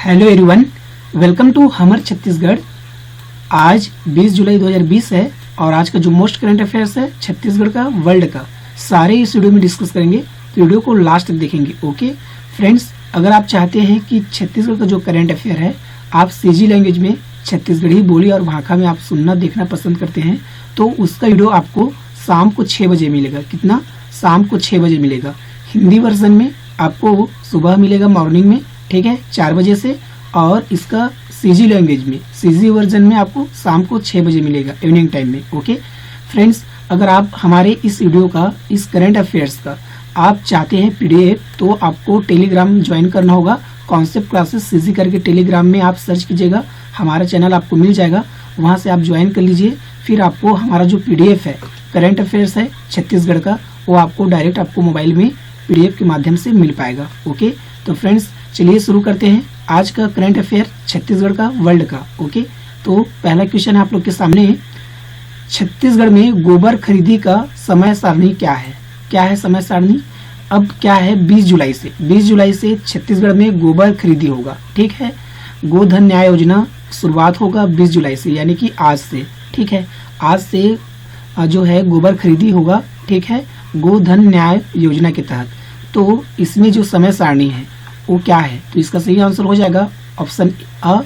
Hello everyone, welcome to हमर छत्तीसगढ़। आज 20 जुलाई 2020 है और आज का जो मोस्ट करंट अफेयर्स है छत्तीसगढ़ का, वर्ल्ड का, सारे इस वीडियो में डिस्कस करेंगे। तो वीडियो को लास्ट तक देखेंगे। ओके फ्रेंड्स, अगर आप चाहते हैं कि छत्तीसगढ़ का जो करंट अफेयर है आप सीजी लैंग्वेज में, छत्तीसगढ़ी बोली और भाषा में आप सुनना देखना पसंद करते हैं तो उसका वीडियो आपको शाम को 6 बजे मिलेगा। कितना? शाम को 6 बजे मिलेगा। हिंदी वर्जन में आपको सुबह मिलेगा मॉर्निंग में, ठीक है, 4 बजे से। और इसका सीजी लैंग्वेज में, सीजी वर्जन में आपको शाम को 6 बजे मिलेगा इवनिंग टाइम में। ओके फ्रेंड्स, अगर आप हमारे इस वीडियो का, इस करंट अफेयर्स का आप चाहते हैं पीडीएफ तो आपको टेलीग्राम ज्वाइन करना होगा। कॉन्सेप्ट क्लासेस सीजी करके टेलीग्राम में आप सर्च कीजिएगा, हमारा चैनल आपको मिल जाएगा, वहां से आप ज्वाइन कर लीजिए। फिर आपको हमारा जो पीडीएफ है करंट अफेयर्स है छत्तीसगढ़ का, वो आपको डायरेक्ट आपको मोबाइल में पीडीएफ के माध्यम से मिल पाएगा। ओके तो फ्रेंड्स चलिए शुरू करते हैं आज का करंट अफेयर छत्तीसगढ़ का, वर्ल्ड का। ओके तो पहला क्वेश्चन है आप लोग के सामने, छत्तीसगढ़ में गोबर खरीदी का समय सारणी क्या है? क्या है समय सारणी? अब क्या है, 20 जुलाई से छत्तीसगढ़ में गोबर खरीदी होगा। ठीक है, गोधन न्याय योजना शुरुआत होगा 20 जुलाई से, यानी कि आज से। ठीक है, आज से जो है गोबर खरीदी होगा। ठीक है, गोधन न्याय योजना के तहत। तो इसमें जो समय सारणी है वो क्या है? तो इसका सही आंसर हो जाएगा ऑप्शन अ,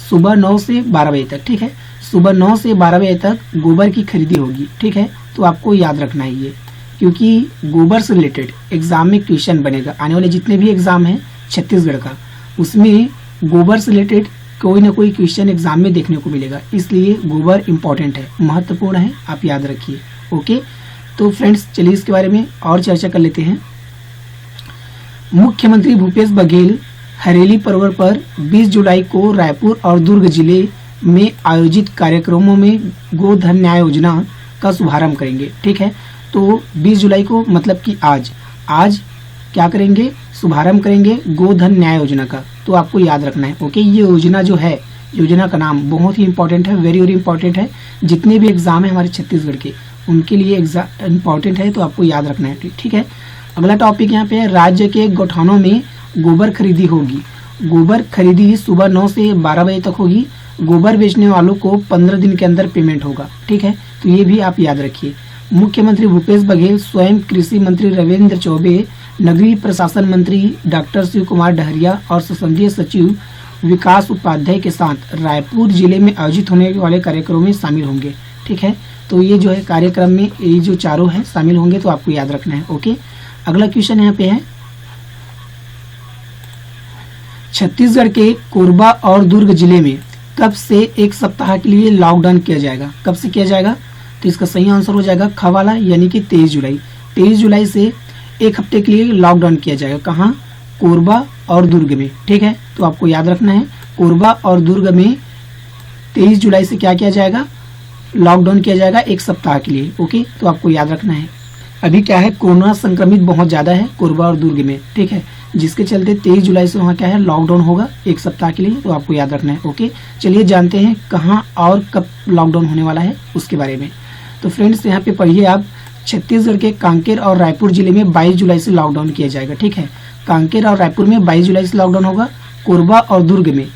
सुबह 9 से 12 बजे तक। ठीक है, सुबह 9 से 12 बजे तक गोबर की खरीदी होगी। ठीक है, तो आपको याद रखना है ये, क्योंकि गोबर से रिलेटेड एग्जाम में क्वेश्चन बनेगा। आने वाले जितने भी एग्जाम हैं छत्तीसगढ़ का, उसमें गोबर से रिलेटेड कोई ना कोई क्वेश्चन एग्जाम में देखने को मिलेगा। इसलिए गोबर इंपॉर्टेंट है, महत्वपूर्ण है, आप याद रखिए। ओके तो फ्रेंड्स चलिए इसके बारे में और चर्चा कर लेते हैं। मुख्यमंत्री भूपेश बघेल हरेली पर्व पर 20 जुलाई को रायपुर और दुर्ग जिले में आयोजित कार्यक्रमों में गोधन न्याय योजना का शुभारंभ करेंगे। ठीक है, तो 20 जुलाई को मतलब कि आज क्या करेंगे? शुभारंभ करेंगे गोधन न्याय योजना का। तो आपको याद रखना है। ओके, ये योजना जो है, योजना का नाम बहुत ही इंपॉर्टेंट है, वेरी वेरी इंपॉर्टेंट है। जितने भी एग्जाम है हमारे छत्तीसगढ़ के, उनके लिए इंपॉर्टेंट है, तो आपको याद रखना है। ठीक है, अगला टॉपिक यहाँ पे है, राज्य के गौठानों में गोबर खरीदी होगी। गोबर खरीदी सुबह 9 से 12 बजे तक होगी। गोबर बेचने वालों को 15 दिन के अंदर पेमेंट होगा। ठीक है, तो ये भी आप याद रखिए। मुख्यमंत्री भूपेश बघेल स्वयं कृषि मंत्री रविंद्र चौबे, नगरीय प्रशासन मंत्री डॉक्टर शिव कुमार डहरिया और संसदीय सचिव विकास उपाध्याय के साथ रायपुर जिले में आयोजित होने वाले कार्यक्रमों में शामिल होंगे। ठीक है, तो ये जो है कार्यक्रम में ये जो चारों है शामिल होंगे, तो आपको याद रखना है। ओके, अगला क्वेश्चन यहाँ पे है, छत्तीसगढ़ के कोरबा और दुर्ग जिले में कब से एक सप्ताह के लिए लॉकडाउन किया जाएगा? कब से किया जाएगा? तो इसका सही आंसर हो जाएगा ख वाला, यानी कि 23 जुलाई। 23 जुलाई से एक हफ्ते के लिए लॉकडाउन किया जाएगा। कहाँ? कोरबा और दुर्ग में। ठीक है, तो आपको याद रखना है, कोरबा और दुर्ग में 23 जुलाई से क्या किया जाएगा? लॉकडाउन किया जाएगा एक सप्ताह के लिए। ओके, तो आपको याद रखना है। अभी क्या है, कोरोना संक्रमित बहुत ज्यादा है कोरबा और दुर्ग में। ठीक है, जिसके चलते 23 जुलाई से वहाँ क्या है, लॉकडाउन होगा एक सप्ताह के लिए, तो आपको याद रखना है। ओके, चलिए जानते हैं कहाँ और कब लॉकडाउन होने वाला है उसके बारे में। तो फ्रेंड्स यहाँ पे पढ़िए आप, छत्तीसगढ़ के कांकेर और रायपुर जिले में 22 जुलाई से लॉकडाउन किया जाएगा। ठीक है, कांकेर और रायपुर में 22 जुलाई से लॉकडाउन होगा। कोरबा और दुर्ग में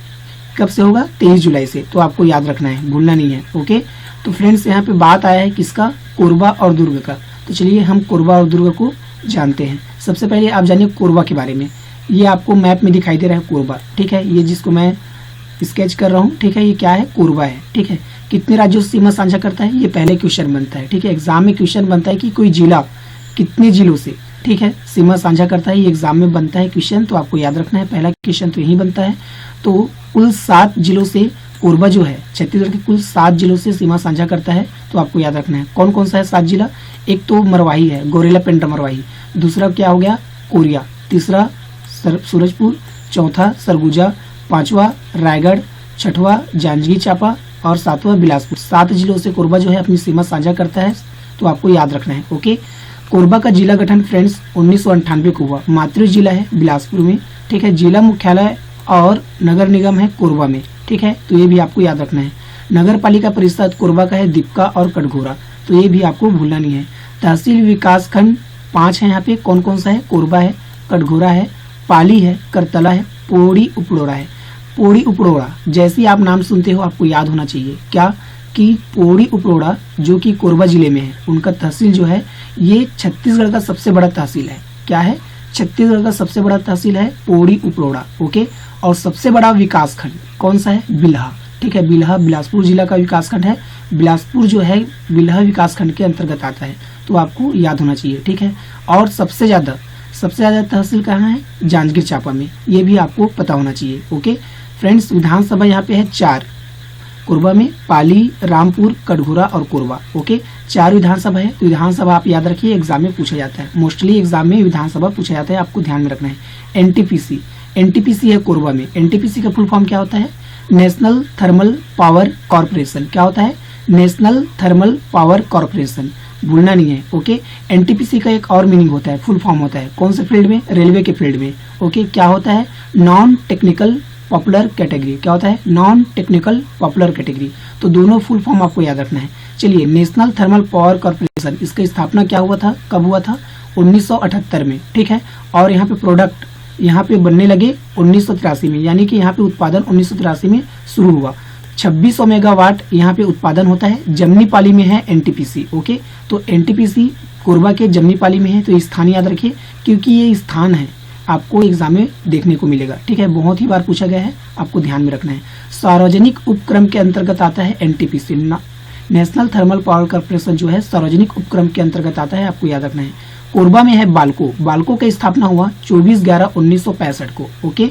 कब से होगा? 23 जुलाई से। तो आपको याद रखना है, भूलना नहीं है। ओके, तो फ्रेंड्स यहाँ पे बात आया है किसका? कोरबा और दुर्ग का। तो चलिए हम कोरबा और दुर्ग को जानते हैं। सबसे पहले आप जानिए कोरबा के बारे में। ये आपको मैप में दिखाई दे रहा है कोरबा। ठीक है, ये जिसको मैं स्केच कर रहा हूँ, ठीक है, ये क्या है? कोरबा है। ठीक है, कितने राज्यों से सीमा साझा करता है? ये पहले क्वेश्चन बनता है। ठीक है, एग्जाम में क्वेश्चन बनता है कि कोई जिला कितने जिलों से, ठीक है, सीमा साझा करता है। ये एग्जाम में बनता है क्वेश्चन, तो आपको याद रखना है, पहला क्वेश्चन तो यही बनता है। तो कुल 7 जिलों से कोरबा जो है छत्तीसगढ़ के कुल 7 जिलों से सीमा साझा करता है। तो आपको याद रखना है कौन कौन सा है 7 जिला। एक तो मरवाही है, गोरेला पेंड्रा मरवाही। दूसरा क्या हो गया? कोरिया। तीसरा सूरजपुर। चौथा सरगुजा। पांचवा रायगढ़। छठवा जांजगीर चांपा और 7वां बिलासपुर। 7 जिलों से कोरबा जो है अपनी सीमा साझा करता है, तो आपको याद रखना है। ओके, कोरबा का जिला गठन फ्रेंड्स 1998 को हुआ। मातृ जिला है बिलासपुर में। ठीक है, जिला मुख्यालय और नगर निगम है कोरबा में। ठीक है, तो ये भी आपको याद रखना है। नगर पालिका परिषद कोरबा का है दीपका और कटघोरा, तो ये भी आपको भूलना नहीं है। तहसील विकास खंड 5 है यहाँ पे, कौन कौन सा है? कोरबा है, कटघोरा है, पाली है, करतला है, पोड़ी उपड़ोरा है। पौड़ी उपरोड़ा, जैसे आप नाम सुनते हो आपको याद होना चाहिए क्या, कि पौड़ी उपरोड़ा जो कि कोरबा जिले में है, उनका तहसील जो है ये छत्तीसगढ़ का सबसे बड़ा तहसील है। क्या है? छत्तीसगढ़ का सबसे बड़ा तहसील है पौड़ी उपरोड़ा। ओके, और सबसे बड़ा विकास खंड कौन सा है? बिल्हा। ठीक है, बिल्हा बिलासपुर जिला का विकास खंड है। बिलासपुर जो है बिल्हा विकास खंड के अंतर्गत आता है, तो आपको याद होना चाहिए। ठीक है, और सबसे ज्यादा तहसील कहाँ है? जांजगीर चांपा में, ये भी आपको पता होना चाहिए। ओके फ्रेंड्स, विधानसभा यहाँ पे है 4, कोरबा में पाली, रामपुर, कटघोरा और कोरबा। ओके, 4 विधानसभा है। तो विधानसभा आप याद रखिए, एग्जाम में पूछा जाता है, मोस्टली एग्जाम में विधानसभा पूछा जाता है, आपको ध्यान में रखना है। एनटीपीसी है कोरबा में। एनटीपीसी का फुल फॉर्म क्या होता है? National thermal power corporation. क्या होता है? नेशनल थर्मल पावर कॉर्पोरेशन, भूलना नहीं है। ओके, एनटीपीसी का एक और मीनिंग होता है, फुल फॉर्म होता है, कौन से फील्ड में? रेलवे के फील्ड में। ओके, क्या होता है? Non technical popular category. क्या होता है? Non technical popular category. तो दोनों फुल फॉर्म आपको याद रखना है। चलिए, नेशनल थर्मल पावर कॉर्पोरेशन, इसका स्थापना क्या हुआ था, कब हुआ था? 1978 में। ठीक है, और यहाँ पे प्रोडक्ट यहाँ पे बनने लगे 1983 में, यानी कि यहाँ पे उत्पादन 1983 में शुरू हुआ। 2600 मेगावाट यहाँ पे उत्पादन होता है। जमनीपाली में है एनटीपीसी। ओके, तो एनटीपीसी कोरबा के जमनीपाली में है, तो स्थान याद रखिए, क्योंकि ये स्थान है आपको एग्जाम में देखने को मिलेगा। ठीक है, बहुत ही बार पूछा गया है, आपको ध्यान में रखना है। सार्वजनिक उपक्रम के अंतर्गत आता है NTPC, national thermal power corporation जो है सार्वजनिक उपक्रम के अंतर्गत आता है, आपको याद रखना है। कोरबा में है बाल्को। बाल्को का स्थापना हुआ 24/11/1965 को। ओके,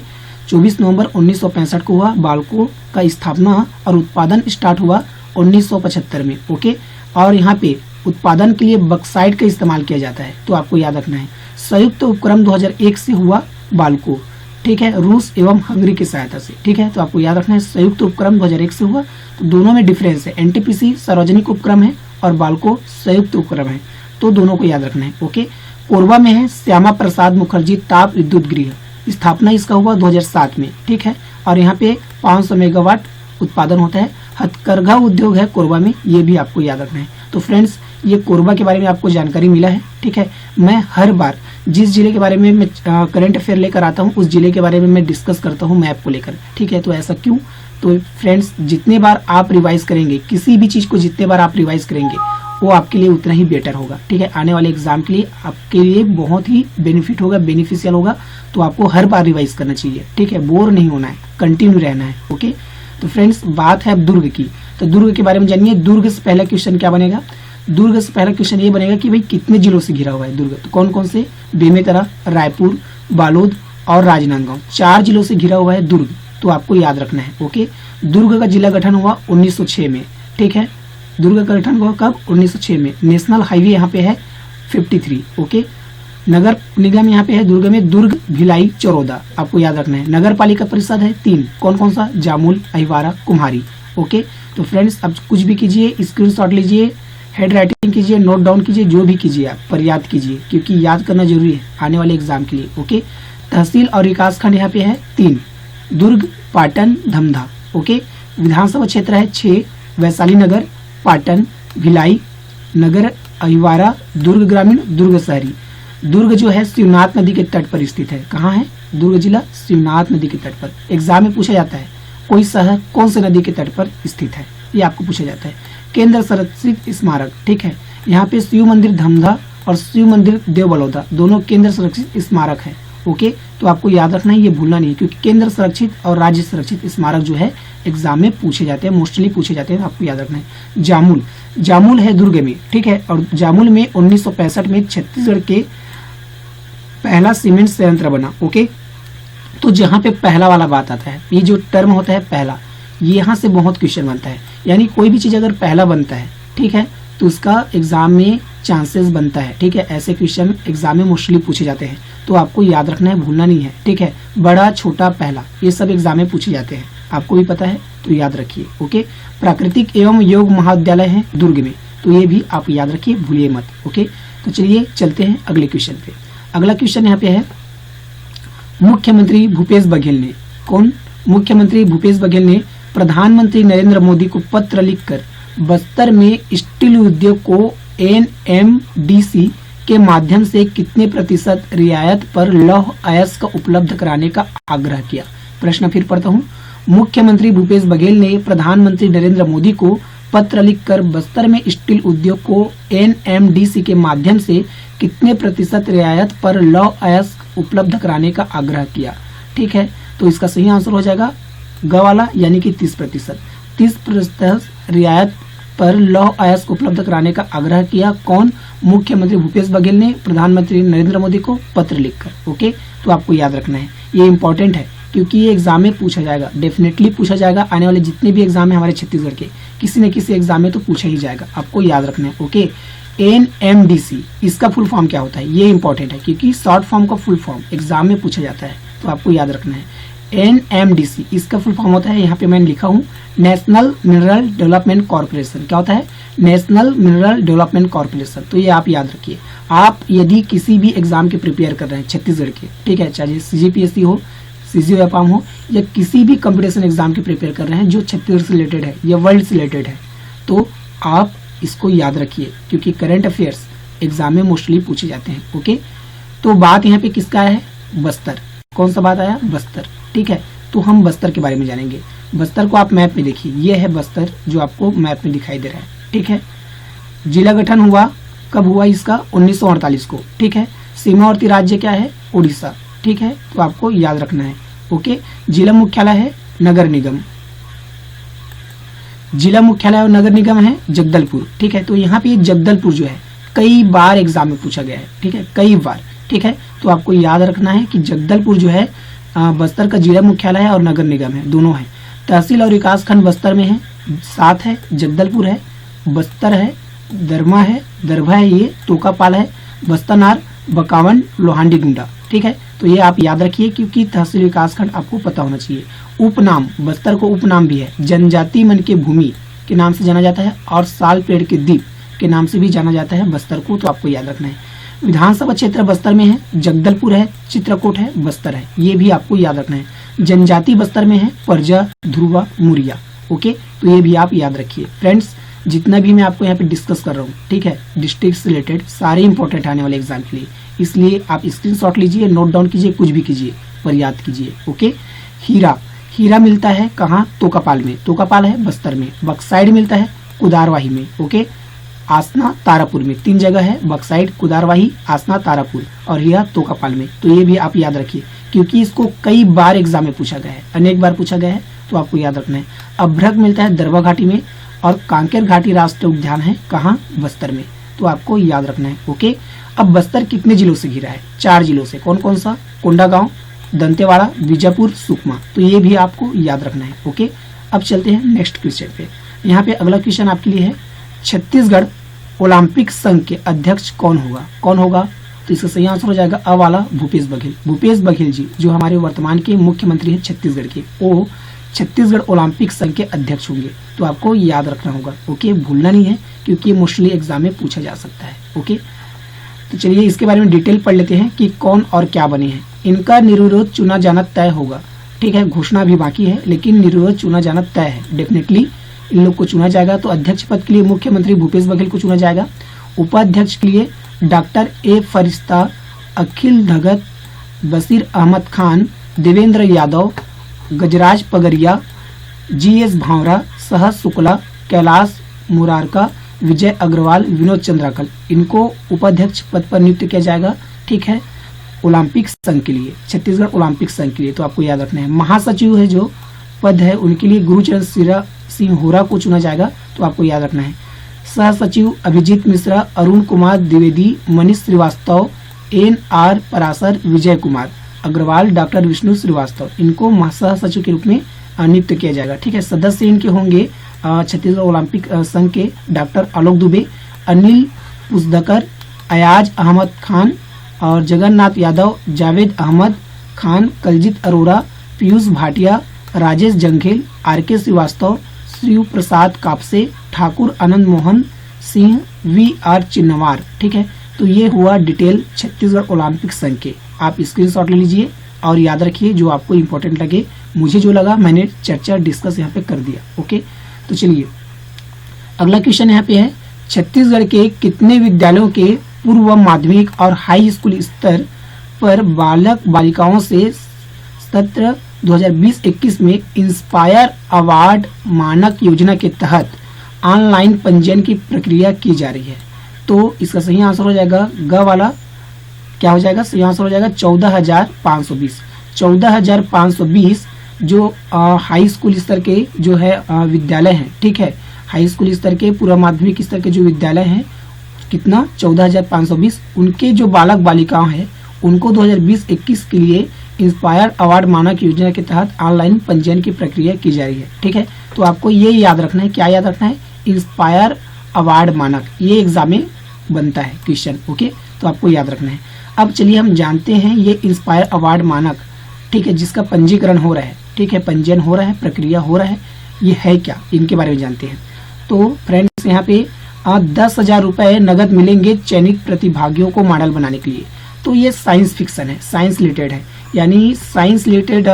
24 नवंबर 1965 को हुआ बाल्को का स्थापना, और उत्पादन स्टार्ट हुआ 1975 में। ओके, और यहाँ पे उत्पादन के लिए बक्साइट का इस्तेमाल किया जाता है, तो आपको याद रखना है। संयुक्त उपक्रम 2001 से हुआ बाल्को। ठीक है, रूस एवं हंगरी की सहायता से। ठीक है, तो आपको याद रखना है संयुक्त उपक्रम 2001 से हुआ। तो दोनों में डिफरेंस है, एनटीपीसी सार्वजनिक उपक्रम है और बाल्को संयुक्त उपक्रम है, तो दोनों को याद रखना है। ओके, कोरबा में है श्यामा प्रसाद मुखर्जी ताप विद्युत गृह, स्थापना इसका हुआ 2007 में। ठीक है, और यहाँ पे 500 मेगावाट उत्पादन होता है। हथकरघा उद्योग है कोरबा में, ये भी आपको याद रखना है। तो फ्रेंड्स, ये कोरबा के बारे में आपको जानकारी मिला है। ठीक है, मैं हर बार जिस जिले के बारे में मैं करंट अफेयर लेकर आता हूँ, उस जिले के बारे में मैं डिस्कस करता हूँ मैप को लेकर। ठीक है, तो ऐसा क्यों? तो फ्रेंड्स, जितने बार आप रिवाइज करेंगे, किसी भी चीज को जितने बार आप रिवाइज करेंगे, वो आपके लिए उतना ही बेटर होगा। ठीक है, आने वाले एग्जाम के लिए आपके लिए बहुत ही बेनिफिट होगा, बेनिफिशियल होगा। तो आपको हर बार रिवाइज करना चाहिए। ठीक है, बोर नहीं होना है, कंटिन्यू रहना है। ओके, तो फ्रेंड्स, बात है अब दुर्ग की। तो दुर्ग के बारे में जानिए। दुर्ग से पहला क्वेश्चन क्या बनेगा? दुर्ग से पहला क्वेश्चन ये बनेगा कि भाई कितने जिलों से घिरा हुआ है दुर्ग? तो कौन कौन से? बेमेतरा, रायपुर, बालोद और राजनांदगांव, 4 जिलों से घिरा हुआ है दुर्ग, तो आपको याद रखना है। ओके, दुर्ग का जिला गठन हुआ 1906 में। ठीक है, दुर्ग का गठन हुआ कब? 1906 में। नेशनल हाईवे यहाँ पे है 53। ओके, नगर निगम यहाँ पे है दुर्ग में, दुर्ग, भिलाई, चरौदा, आपको याद रखना है। नगर पालिका परिषद है 3, कौन कौन सा? जामुल, अहिवारा, कुम्हारी। ओके, तो फ्रेंड्स, अब कुछ भी कीजिए, स्क्रीनशॉट लीजिए, हेड राइटिंग कीजिए, नोट डाउन कीजिए, जो भी कीजिए आप पर याद कीजिए, क्योंकि याद करना जरूरी है आने वाले एग्जाम के लिए। ओके, तहसील और विकास खंड यहाँ पे है 3, दुर्ग, पाटन, धमधा। ओके, विधानसभा क्षेत्र है 6, वैशाली नगर, पाटन, भिलाई नगर, अहिवारा, दुर्ग ग्रामीण, दुर्ग शहरी। दुर्ग जो है शिवनाथ नदी के तट पर स्थित है। कहाँ है? दुर्ग जिला शिवनाथ नदी के तट पर। एग्जाम में पूछा जाता है कोई शहर कौन से नदी के तट पर स्थित है, ये आपको पूछा जाता है। केंद्र संरक्षित स्मारक। ठीक है, यहाँ पे शिव मंदिर धमधा और शिव मंदिर देव बलौदा दोनों केंद्र संरक्षित स्मारक है। ओके, तो आपको याद रखना है, ये भूलना नहीं है, क्योंकि केंद्र संरक्षित और राज्य संरक्षित स्मारक जो है एग्जाम में पूछे जाते हैं, मोस्टली पूछे जाते हैं, आपको याद रखना है। जामुल, जामुल है दुर्ग में। ठीक है, और जामुल में 1965 में छत्तीसगढ़ के पहला सीमेंट संयंत्र बना। ओके, तो जहाँ पे पहला वाला बात आता है, ये जो टर्म होता है पहला, यहाँ से बहुत क्वेश्चन बनता है। यानी कोई भी चीज अगर पहला बनता है, ठीक है, तो उसका एग्जाम में चांसेस बनता है। ठीक है, ऐसे क्वेश्चन एग्जाम में मोस्टली पूछे जाते हैं, तो आपको याद रखना है, भूलना नहीं है। ठीक है, बड़ा, छोटा, पहला, ये सब एग्जाम में पूछे जाते हैं, आपको भी पता है, तो याद रखिए। ओके, प्राकृतिक एवं योग महाविद्यालय है दुर्ग में, तो ये भी आप याद रखिए, भूलिए मत। ओके, तो चलिए चलते हैं अगले क्वेश्चन पे। अगला क्वेश्चन यहाँ पे है, मुख्यमंत्री भूपेश बघेल ने, कौन? मुख्यमंत्री भूपेश बघेल ने प्रधानमंत्री नरेंद्र मोदी को पत्र लिखकर बस्तर में स्टील उद्योग को एनएमडीसी के माध्यम से कितने प्रतिशत रियायत पर लौह अयस्क उपलब्ध कराने का आग्रह किया। प्रश्न फिर पढ़ता हूँ। मुख्यमंत्री भूपेश बघेल ने प्रधानमंत्री नरेंद्र मोदी को पत्र लिखकर बस्तर में स्टील उद्योग को एनएमडीसी के माध्यम से कितने प्रतिशत रियायत पर लौह अयस्क उपलब्ध कराने का आग्रह किया। ठीक है, तो इसका सही आंसर हो जाएगा ग वाला, यानी कि 30%। 30% रियायत पर लौह अयस्क उपलब्ध कराने का आग्रह किया। कौन? मुख्यमंत्री भूपेश बघेल ने प्रधानमंत्री नरेंद्र मोदी को पत्र लिखकर। ओके, तो आपको याद रखना है, ये इंपॉर्टेंट है क्योंकि ये एग्जाम में पूछा जाएगा, डेफिनेटली पूछा जाएगा। आने वाले जितने भी एग्जाम है हमारे छत्तीसगढ़ के, किसी न किसी एग्जाम में तो पूछा ही जाएगा, आपको याद रखना है। ओके, एनएमडीसी इसका फुल फॉर्म क्या होता है, ये इंपॉर्टेंट है क्योंकि शॉर्ट फॉर्म का फुल फॉर्म एग्जाम में पूछा जाता है, तो आपको याद रखना है। एनएमडीसी इसका फुल फॉर्म होता है, यहाँ पे मैंने लिखा हूँ, नेशनल मिनरल डेवलपमेंट कॉर्पोरेशन। क्या होता है? National mineral development corporation. तो ये आप याद रखिए। आप यदि किसी भी एग्जाम के प्रिपेयर कर रहे हैं छत्तीसगढ़ के, ठीक है, चाहे सीजीपीएससी हो, सीजीओ एपाम हो, या किसी भी कंपटीशन एग्जाम के प्रिपेयर कर रहे हैं जो छत्तीसगढ़ से रिलेटेड है या वर्ल्ड से रिलेटेड है, तो आप इसको याद रखिए क्योंकि करंट अफेयर्स एग्जाम में मोस्टली पूछे जाते हैं। ओके, तो बात यहाँ पे किसका है? बस्तर। कौन सा बात आया? बस्तर। ठीक है, तो हम बस्तर के बारे में जानेंगे। बस्तर को आप मैप में देखिए, ये है बस्तर जो आपको मैप में दिखाई दे रहा है। ठीक है, जिला गठन हुआ कब हुआ इसका? 1948 को। ठीक है, सीमावर्ती राज्य क्या है? उड़ीसा। ठीक है, तो आपको याद रखना है। ओके, जिला मुख्यालय है नगर निगम, जिला मुख्यालय और नगर निगम है जगदलपुर। ठीक है, तो यहाँ पे जगदलपुर जो है कई बार एग्जाम में पूछा गया है। ठीक है, कई बार। ठीक है, तो आपको याद रखना है कि जगदलपुर जो है बस्तर का जिला मुख्यालय है और नगर निगम है, दोनों है। तहसील और विकास खंड बस्तर में है, 7 है, जगदलपुर है, बस्तर है, दरमा है, दरभा है, ये तोकापाल है, बस्तनार, बकावन, लोहांडी गुंडा। ठीक है, तो ये आप याद रखिए क्योंकि तहसील विकास खंड आपको पता होना चाहिए। उपनाम, बस्तर को उपनाम भी है, जनजाति मन के भूमि के नाम से जाना जाता है और साल पेड़ के द्वीप के नाम से भी जाना जाता है बस्तर को, तो आपको याद रखना है। विधानसभा क्षेत्र बस्तर में है, जगदलपुर है, चित्रकूट है, बस्तर है, ये भी आपको याद रखना है। जनजाति बस्तर में है परजा, ध्रुवा, मुरिया। ओके, तो ये भी आप याद रखिए। फ्रेंड्स, जितना भी मैं आपको यहाँ पे डिस्कस कर रहा हूँ, ठीक है, डिस्ट्रिक्ट से रिलेटेड सारे इंपॉर्टेंट आने वाले एग्जाम के लिए, इसलिए आप स्क्रीनशॉट लीजिए, नोट डाउन कीजिए, कुछ भी कीजिए पर याद कीजिए। ओके, हीरा, हीरा मिलता है कहाँ? तोकापाल में, तोकापाल है बस्तर में। बक्साइड मिलता है कुदारवाही में। ओके, आसना, तारापुर में, 3 जगह है, बक्साइड, कुदारवाही, आसना, तारापुर, और हीरा तोकापाल में। तो ये भी आप याद रखिए क्योंकि इसको कई बार एग्जाम में पूछा गया है, अनेक बार पूछा गया है, तो आपको याद रखना है। अभ्रक मिलता है दरभा घाटी में और कांकेर घाटी राष्ट्रीय उद्यान है कहाँ? बस्तर में, तो आपको याद रखना है। ओके, अब बस्तर कितने जिलों से घिरा है? 4 जिलों से। कौन कौन सा? कोंडागांव, दंतेवाड़ा, बीजापुर, सुकमा, तो ये भी आपको याद रखना है। ओके, अब चलते हैं नेक्स्ट क्वेश्चन पे। यहाँ पे अगला क्वेश्चन आपके लिए है, छत्तीसगढ़ ओलंपिक संघ के अध्यक्ष कौन होगा? कौन होगा? तो इसका सही आंसर हो जाएगा अ वाला, भूपेश बघेल। भूपेश बघेल जी जो हमारे वर्तमान के मुख्यमंत्री हैं छत्तीसगढ़ के, वो छत्तीसगढ़ ओलंपिक संघ के अध्यक्ष होंगे, तो आपको याद रखना होगा। ओके, भूलना नहीं है क्योंकि मोस्टली एग्जाम में पूछा जा सकता है। ओके, तो चलिए इसके बारे में डिटेल पढ़ लेते हैं कि कौन और क्या बने हैं। इनका निर्विरोध चुना जाना तय होगा। ठीक है, घोषणा भी बाकी है लेकिन निर्विरोध चुना जाना तय है। डेफिनेटली इन लोग को चुना जाएगा। तो अध्यक्ष पद के लिए मुख्यमंत्री भूपेश बघेल को चुना जाएगा। उपाध्यक्ष के लिए डॉक्टर ए फरिश्ता, अखिल भगत, बशीर अहमद खान, देवेंद्र यादव, गजराज पगरिया, जीएस भावरा, सहज शुक्ला, कैलाश मुरारका, विजय अग्रवाल, विनोद चंद्राकल, इनको उपाध्यक्ष पद पर नियुक्त किया जाएगा। ठीक है, ओलंपिक संघ के लिए, छत्तीसगढ़ ओलंपिक संघ के लिए, तो आपको याद रखना है। महासचिव है जो पद है उनके लिए गुरुचरण सिंह होरा को चुना जाएगा, तो आपको याद रखना है। सह सचिव अभिजीत मिश्रा, अरुण कुमार द्विवेदी, मनीष श्रीवास्तव, NR पराशर, विजय कुमार अग्रवाल, डॉक्टर विष्णु श्रीवास्तव, इनको सह सचिव के रूप में नियुक्त किया जाएगा। ठीक है, सदस्य इनके होंगे छत्तीसगढ़ ओलंपिक संघ के डॉक्टर आलोक दुबे, अनिल पुस्दकर, अयाज अहमद खान और जगन्नाथ यादव, जावेद अहमद खान, कलजीत अरोरा, पीयूष भाटिया, राजेश जंघेल, RK श्रीवास्तव, शिव प्रसाद कापसे, ठाकुर आनंद मोहन सिंह, VR चिन्नवार। ठीक है, तो ये हुआ डिटेल छत्तीसगढ़ ओलंपिक संघ के। आप स्क्रीनशॉट ले लीजिए और याद रखिए जो आपको इंपॉर्टेंट लगे। मुझे जो लगा मैंने चर्चा डिस्कस यहाँ पे कर दिया। ओके, तो चलिए अगला क्वेश्चन यहाँ पे है, छत्तीसगढ़ के कितने विद्यालयों के पूर्व माध्यमिक और हाई स्कूल स्तर पर बालक बालिकाओं से सत्र 2020-21 में इंस्पायर अवार्ड मानक योजना के तहत ऑनलाइन पंजीयन की प्रक्रिया की जा रही है। तो इसका सही आंसर हो जाएगा ग वाला, क्या हो जाएगा, सही आंसर हो जाएगा 14,520। 14,520 जो हाई स्कूल स्तर के जो है विद्यालय हैं, ठीक है, हाई स्कूल स्तर के पूर्व माध्यमिक स्तर के जो विद्यालय हैं, कितना 14,520, उनके जो बालक बालिकाओं हैं उनको 2020-21 के लिए इंस्पायर अवार्ड मानक योजना के तहत ऑनलाइन पंजीयन की प्रक्रिया की जा रही है। ठीक है, तो आपको ये याद रखना है, क्या याद रखना है, इंस्पायर अवार्ड मानक, ये एग्जाम में बनता है क्वेश्चन। ओके, तो आपको याद रखना है। अब चलिए हम जानते हैं ये इंस्पायर अवार्ड मानक, ठीक है, जिसका पंजीकरण हो रहा है, ठीक है, पंजीयन हो रहा है, प्रक्रिया हो रहा है, ये है क्या, इनके बारे में जानते हैं। तो फ्रेंड्स यहाँ पे 10,000 रुपए नगद मिलेंगे चयनित प्रतिभागियों को मॉडल बनाने के लिए। तो ये साइंस फिक्शन है, साइंस रिलेटेड है, यानी साइंस रिलेटेड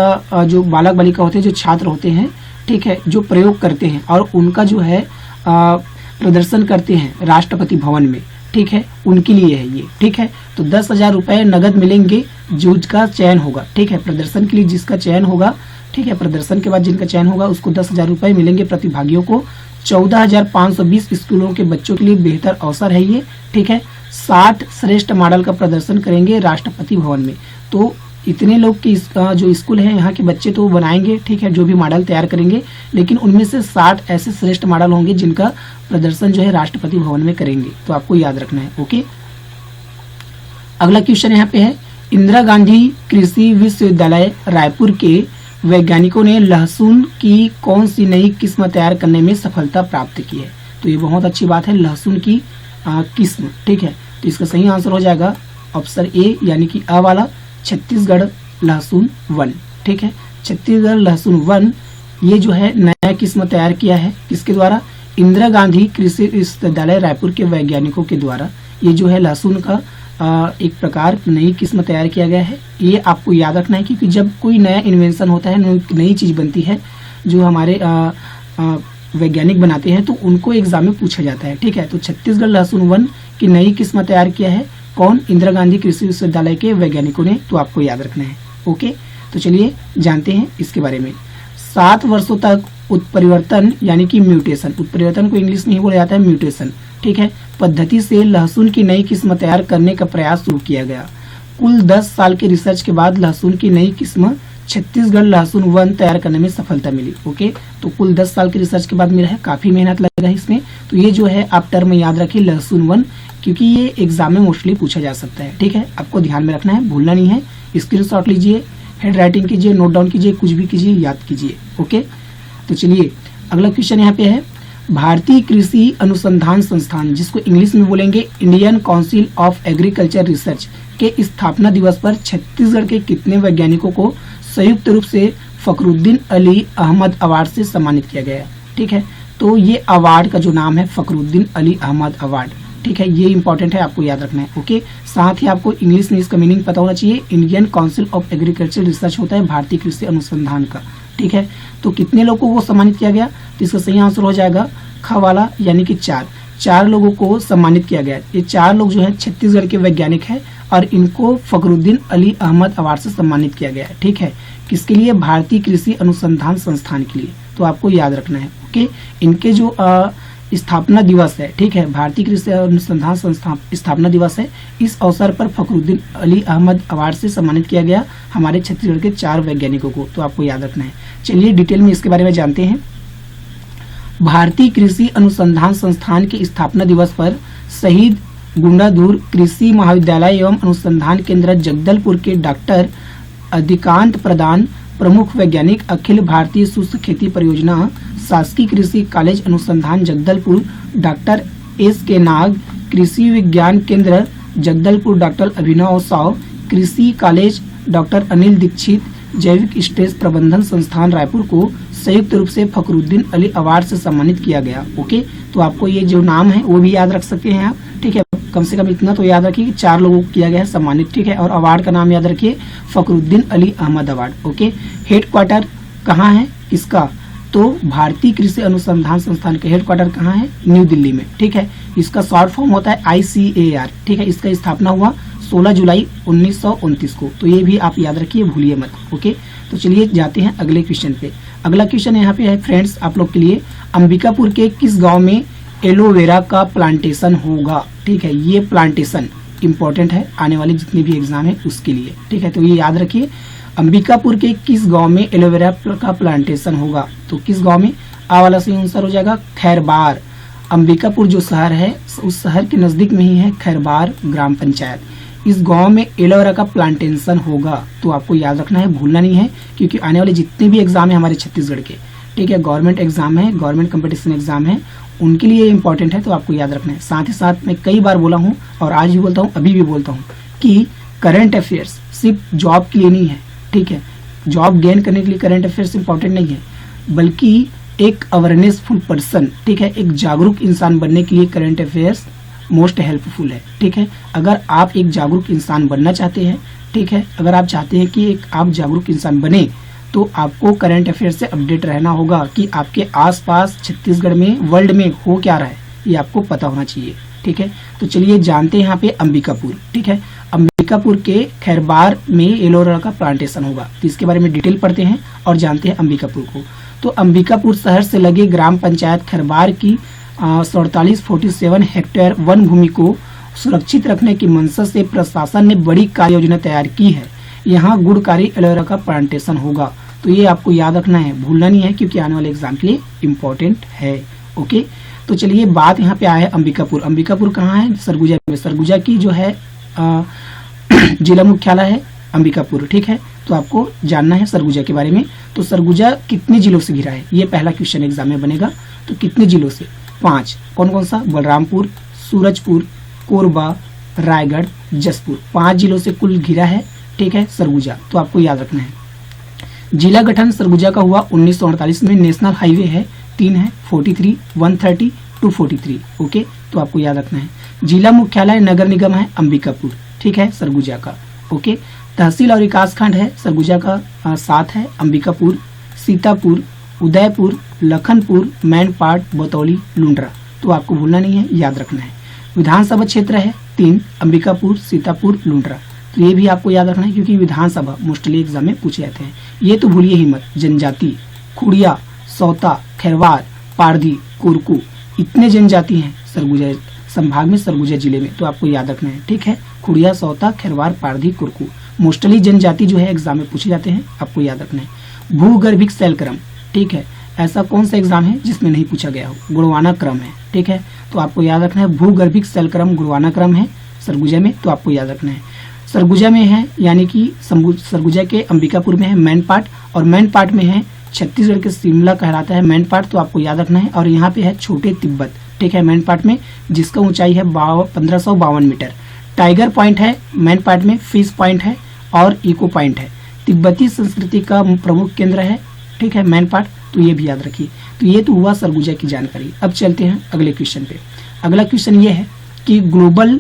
जो बालक बालिका होते हैं, जो छात्र होते हैं, ठीक है, जो प्रयोग करते हैं और उनका जो है प्रदर्शन करते हैं राष्ट्रपति भवन में, ठीक है, उनके लिए है ये। ठीक है, तो 10,000 रुपए नगद मिलेंगे जिसका चयन होगा, ठीक है, प्रदर्शन के लिए जिसका चयन होगा, ठीक है, प्रदर्शन के बाद जिनका चयन होगा उसको 10,000 रुपए मिलेंगे प्रतिभागियों को। 14,520 स्कूलों के बच्चों के लिए बेहतर अवसर है ये। ठीक है, 60 श्रेष्ठ मॉडल का प्रदर्शन करेंगे राष्ट्रपति भवन में। तो इतने लोग की जो स्कूल है यहाँ के बच्चे तो बनाएंगे, ठीक है, जो भी मॉडल तैयार करेंगे, लेकिन उनमें से 60 ऐसे श्रेष्ठ मॉडल होंगे जिनका प्रदर्शन जो है राष्ट्रपति भवन में करेंगे। तो आपको याद रखना है। ओके, अगला क्वेश्चन यहाँ पे है, इंदिरा गांधी कृषि विश्वविद्यालय रायपुर के वैज्ञानिकों ने लहसुन की कौन सी नई किस्म तैयार करने में सफलता प्राप्त की है। तो ये बहुत अच्छी बात है, लहसुन की किस्म। ठीक है, तो इसका सही आंसर हो जाएगा ऑप्शन ए, यानी कि अ वाला, छत्तीसगढ़ लहसुन 1। ठीक है, छत्तीसगढ़ लहसुन 1 ये जो है नया किस्म तैयार किया है, किसके द्वारा, इंदिरा गांधी कृषि विश्वविद्यालय रायपुर के वैज्ञानिकों के द्वारा ये जो है लहसुन का एक प्रकार नई किस्म तैयार किया गया है। ये आपको याद रखना है, क्योंकि जब कोई नया इन्वेंशन होता है, नई चीज बनती है, जो हमारे वैज्ञानिक बनाते हैं, तो उनको एग्जाम में पूछा जाता है। ठीक है, तो छत्तीसगढ़ लहसुन 1 की नई किस्म तैयार किया है कौन, इंदिरा गांधी कृषि विश्वविद्यालय के वैज्ञानिकों ने। तो आपको याद रखना है। ओके, तो चलिए जानते हैं इसके बारे में। 7 वर्षों तक उत्परिवर्तन यानी कि म्यूटेशन, उत्परिवर्तन को इंग्लिश में ही बोला जाता है म्यूटेशन, ठीक है, पद्धति से लहसुन की नई किस्म तैयार करने का प्रयास शुरू किया गया। कुल 10 साल के रिसर्च के बाद लहसुन की नई किस्म छत्तीसगढ़ लहसुन 1 तैयार करने में सफलता मिली। ओके, तो कुल 10 साल के रिसर्च के बाद मिला है, काफी मेहनत लगा है इसमें। तो ये जो है आप टर्म याद रखिए लहसुन 1, क्योंकि ये एग्जाम में मोस्टली पूछा जा सकता है। ठीक है, आपको ध्यान में रखना है, भूलना नहीं है, स्क्रीनशॉट लीजिए, हेड राइटिंग कीजिए, नोट डाउन कीजिए, कुछ भी कीजिए, याद कीजिए। ओके, तो चलिए अगला क्वेश्चन यहाँ पे है, भारतीय कृषि अनुसंधान संस्थान, जिसको इंग्लिश में बोलेंगे Indian council of agriculture research, के स्थापना दिवस पर छत्तीसगढ़ के कितने वैज्ञानिकों को संयुक्त रूप से फखरुद्दीन अली अहमद अवार्ड से सम्मानित किया गया। ठीक है, तो ये अवार्ड का जो नाम है फखरुद्दीन अली अहमद अवार्ड। ठीक है, ये इंपॉर्टेंट है, आपको याद रखना है। ओके, साथ ही आपको इंग्लिश में इसका मीनिंग पता होना चाहिए। Indian council of agriculture research होता है भारतीय कृषि अनुसंधान का। ठीक है, तो कितने लोगों को सम्मानित किया गया, तो इसका सही आंसर हो जाएगा ख वाला, यानी कि 4 लोगों को सम्मानित किया गया। ये 4 लोग जो है छत्तीसगढ़ के वैज्ञानिक हैं और इनको फखरुद्दीन अली अहमद अवार्ड से सम्मानित किया गया है। ठीक है, किसके लिए, भारतीय कृषि अनुसंधान संस्थान के लिए। तो आपको याद रखना है। ओके, इनके जो स्थापना दिवस है, ठीक है, भारतीय कृषि अनुसंधान संस्थान स्थापना दिवस है, इस अवसर पर फखरुद्दीन अली अहमद अवार्ड से सम्मानित किया गया हमारे छत्तीसगढ़ के 4 वैज्ञानिकों को। तो आपको याद रखना है। चलिए डिटेल में इसके बारे में जानते हैं। भारतीय कृषि अनुसंधान संस्थान के स्थापना दिवस पर शहीद गुंडाधुर कृषि महाविद्यालय एवं अनुसंधान केंद्र जगदलपुर के डॉक्टर अधिकांत प्रधान, प्रमुख वैज्ञानिक, अखिल भारतीय शुष्क खेती परियोजना, शासकीय कृषि कॉलेज अनुसंधान जगदलपुर डॉक्टर S.K. नाग, कृषि विज्ञान केंद्र जगदलपुर डॉक्टर अभिनव साव, कृषि कॉलेज डॉक्टर अनिल दीक्षित, जैविक स्टेज प्रबंधन संस्थान रायपुर को संयुक्त रूप से फखरुद्दीन अली अवार्ड से सम्मानित किया गया। ओके, तो आपको ये जो नाम है वो भी याद रख सकते हैं आप। ठीक है, कम से कम इतना तो याद रखिए कि 4 लोगों को किया गया है सम्मानित। ठीक है, और अवार्ड का नाम याद रखिए Fakhruddin Ali Ahmed award. Okay, headquarter कहाँ है इसका, तो भारतीय कृषि अनुसंधान संस्थान का हेडक्वार्टर कहाँ है, न्यू दिल्ली में। ठीक है, इसका शॉर्ट फॉर्म होता है ICAR। ठीक है, इसका स्थापना हुआ 16 जुलाई 1929 को। तो ये भी आप याद रखिए, भूलिए मत। ओके, तो चलिए जाते हैं अगले क्वेश्चन पे। अगला क्वेश्चन यहाँ पे है फ्रेंड्स आप लोग के लिए, अंबिकापुर के किस गांव में एलोवेरा का प्लांटेशन होगा? ठीक है, ये प्लांटेशन इंपॉर्टेंट है आने वाले जितने भी एग्जाम है उसके लिए। ठीक है, तो ये याद रखिए, अंबिकापुर के किस गांव में एलोवेरा का प्लांटेशन होगा? तो किस गांव में? आ वाला सही आंसर हो जाएगा खैरबार। अंबिकापुर जो शहर है उस शहर के नजदीक में ही है खैरबार ग्राम पंचायत। इस गांव में एलोवेरा का प्लांटेशन होगा। तो आपको याद रखना है, भूलना नहीं है, क्योंकि आने वाले जितने भी एग्जाम है हमारे छत्तीसगढ़ के, ठीक है, गवर्नमेंट एग्जाम है, गवर्नमेंट कंपटीशन एग्जाम है, उनके लिए इंपॉर्टेंट है। तो आपको याद रखना है। साथ ही साथ मैं कई बार बोला हूँ और आज भी बोलता हूँ, अभी भी बोलता हूँ कि करंट अफेयर्स सिर्फ जॉब के लिए नहीं है। ठीक है, जॉब गेन करने के लिए करंट अफेयर्स इंपॉर्टेंट नहीं है, बल्कि एक अवेयरनेसफुल पर्सन, ठीक है, एक जागरूक इंसान बनने के लिए करंट अफेयर्स मोस्ट हेल्पफुल है। ठीक है, अगर आप एक जागरूक इंसान बनना चाहते हैं, ठीक है, अगर आप चाहते हैं कि एक आप जागरूक इंसान बने, तो आपको करंट अफेयर्स से अपडेट रहना होगा कि आपके आसपास छत्तीसगढ़ में, वर्ल्ड में हो क्या रहा है, ये आपको पता होना चाहिए। ठीक है, तो चलिए जानते हैं यहाँ पे अंबिकापुर। ठीक है, अंबिकापुर के खैरबार में एलोवेरा का प्लांटेशन होगा। तो इसके बारे में डिटेल पढ़ते हैं और जानते हैं अंबिकापुर को। तो अंबिकापुर शहर से लगे ग्राम पंचायत खैरबार की 47 हेक्टेयर वन भूमि को सुरक्षित रखने की मंशा से प्रशासन ने बड़ी कार्य योजना तैयार की है। यहाँ गुणकारी एलोवेरा का प्लांटेशन होगा। तो ये आपको याद रखना है, भूलना नहीं है, क्योंकि आने वाले एग्जाम के लिए इम्पोर्टेंट है। ओके, तो चलिए बात यहाँ पे आया है अंबिकापुर। अंबिकापुर कहाँ है? सरगुजा में। सरगुजा की जो है जिला मुख्यालय है अंबिकापुर। ठीक है, तो आपको जानना है सरगुजा के बारे में। तो सरगुजा कितने जिलों से घिरा है? ये पहला क्वेश्चन एग्जाम में बनेगा। तो कितने जिलों से? 5। कौन कौन सा? बलरामपुर, सूरजपुर, कोरबा, रायगढ़, जसपुर, 5 जिलों से कुल घिरा है। ठीक है, सरगुजा। तो आपको याद रखना है। जिला गठन सरगुजा का हुआ 1948 में। नेशनल हाईवे है 3 है, 43, 130, 243। ओके, तो आपको याद रखना है। जिला मुख्यालय नगर निगम है अंबिकापुर। ठीक है, सरगुजा का। ओके, तहसील और विकास खंड है सरगुजा का 7 है, अंबिकापुर, सीतापुर, उदयपुर, लखनपुर, मैनपाट, बतौली, लुंड्रा। तो आपको भूलना नहीं है, याद रखना है। विधानसभा क्षेत्र है 3, अंबिकापुर, सीतापुर, लुंड्रा। तो ये भी आपको याद रखना है, क्योंकि विधानसभा मोस्टली एग्जाम में पूछे जाते हैं। ये तो भूलिए ही मत। जनजाति खुड़िया, सौता, खैरवार, पारधी, कुरकू, इतने जनजाति हैं सरगुजा संभाग में, सरगुजा जिले में। तो आपको याद रखना है। ठीक है, खुड़िया, सौता, खैरवार, पारधी, कुरकू, मोस्टली जनजाति जो है एग्जाम में पूछे जाते हैं, आपको याद रखना है। भूगर्भिक शैल क्रम, ठीक है, ऐसा कौन सा एग्जाम है जिसमें नहीं पूछा गया हो? गुणवाना क्रम है। ठीक है, तो आपको याद रखना है। भूगर्भिक शैल क्रम गुणवाना क्रम है सरगुजा में। तो आपको याद रखना है। सरगुजा में है, यानी कि सरगुजा के अंबिकापुर में है मैनपाट, और मैनपाट में है छत्तीसगढ़ के शिमला कहलाता है मैनपाट। तो आपको याद रखना है। और यहाँ पे है छोटे तिब्बत, ठीक है, मैनपाट में, जिसका ऊंचाई है 1552 मीटर। टाइगर पॉइंट है मैनपाट में, फिश पॉइंट है और इको पॉइंट है। तिब्बती संस्कृति का प्रमुख केंद्र है, ठीक है, मैनपाट। तो ये भी याद रखिए। तो ये तो हुआ सरगुजा की जानकारी। अब चलते हैं अगले क्वेश्चन पे। अगला क्वेश्चन ये है कि ग्लोबल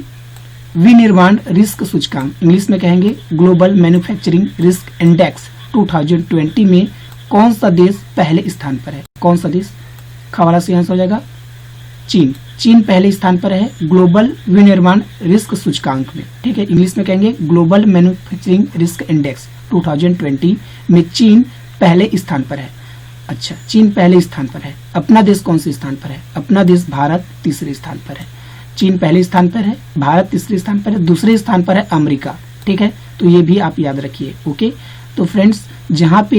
विनिर्माण रिस्क सूचकांक, इंग्लिश में कहेंगे ग्लोबल मैन्युफैक्चरिंग रिस्क इंडेक्स 2020 में कौन सा देश पहले स्थान पर है? कौन सा देश? खवाला से आंसर हो जाएगा चीन। चीन पहले स्थान पर है ग्लोबल विनिर्माण रिस्क सूचकांक में। ठीक है, इंग्लिश में कहेंगे ग्लोबल मैन्युफैक्चरिंग रिस्क इंडेक्स 2020 में चीन पहले स्थान पर है। अच्छा, चीन पहले स्थान पर है। अपना देश कौन से स्थान पर है? अपना देश भारत तीसरे स्थान पर है। चीन पहले स्थान पर है, भारत तीसरे स्थान पर है, दूसरे स्थान पर है अमेरिका। ठीक है, तो ये भी आप याद रखिए। ओके, तो फ्रेंड्स, जहाँ पे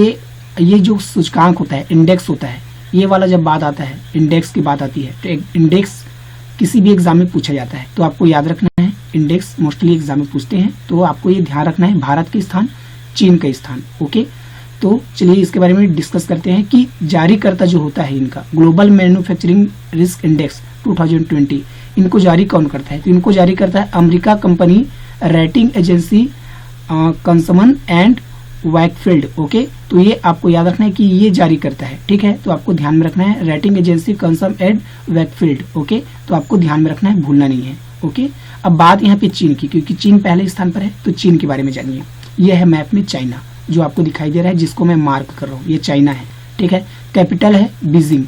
ये जो सूचकांक होता है, इंडेक्स होता है, ये वाला जब बात आता है, इंडेक्स की बात आती है, तो इंडेक्स किसी भी एग्जाम में पूछा जाता है। तो आपको याद रखना है, इंडेक्स मोस्टली एग्जाम में पूछते हैं। तो आपको ये ध्यान रखना है, भारत के स्थान, चीन का स्थान। ओके, तो चलिए इसके बारे में डिस्कस करते हैं कि जारीकर्ता जो होता है इनका, ग्लोबल मैन्युफैक्चरिंग रिस्क इंडेक्स 2020, इनको जारी कौन करता है? तो इनको जारी करता है America company rating agency Cushman and Wakefield. Okay, तो ये आपको याद रखना है कि ये जारी करता है। ठीक है, तो आपको ध्यान में रखना है, rating agency Cushman and Wakefield. Okay, तो आपको ध्यान में रखना है, भूलना नहीं है। ओके, अब बात यहाँ पे चीन की, क्योंकि चीन पहले स्थान पर है, तो चीन के बारे में जानिए। यह है मैप में चाइना, जो आपको दिखाई दे रहा है, जिसको मैं मार्क कर रहा हूँ, ये चाइना है। ठीक है, कैपिटल है बीजिंग,